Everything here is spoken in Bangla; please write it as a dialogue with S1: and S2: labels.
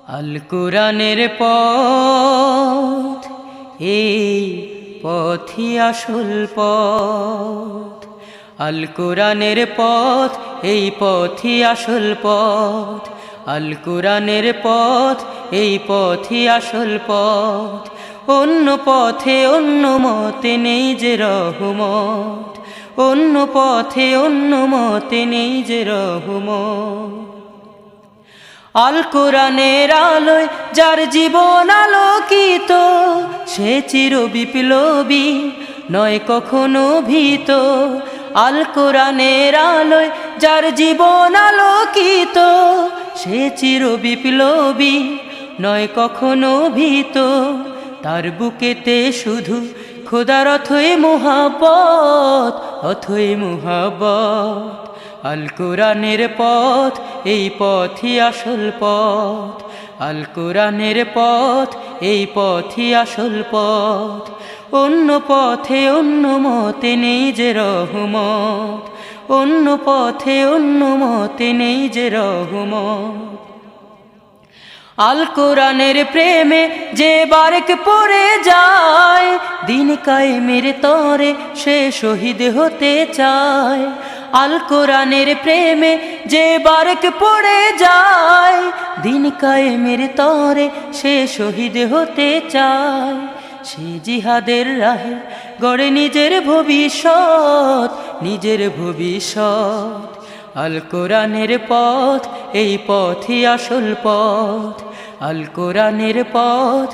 S1: আল কোরআনের পথ, এই পথই আসল পথ। আল কোরআনের পথ, এই পথই আসল পথ। আল কোরআনের পথ, এই পথই আসল পথ। অন্য পথে অন্য মতে নেই যে রহমত, অন্য পথে অন্য মতে নেই যে রহমত। আল কোরআনের আলোয় যার জীবন আলোকিত, সে চির বিপ্লবী নয় কখনো ভীত। আল কোরআনের আলোয় যার জীবন আলোকিত, সে চির বিপ্লবী নয় কখনো ভীত। তার বুকেতে শুধু খোদার অথই মুহাব্বত, অথই মুহাব্বত। আল কোরআনের পথ, এই পথই আসল পথ। আল কোরআনের পথ, এই পথই আসল পথ। অন্য পথে অন্য মতে নেই যে রহমত, অন্য পথে অন্য মতে নেই যে রহমত। আল কোরআনের প্রেমে যে বারেক পড়ে যায়, দিন কায়েমের তরে সে শহীদ হতে চায়। আল কোরআনের প্রেমে যে বারেক পড়ে যায়, দিন কায়েমের তরে সে শহীদ হতে চায়। সে জিহাদের রাহে গড়ে নিজের ভবিষ্যৎ, নিজের ভবিষ্যৎ। আল কোরআনের পথ, এই পথই আসল পথ। আল কোরআনের পথ।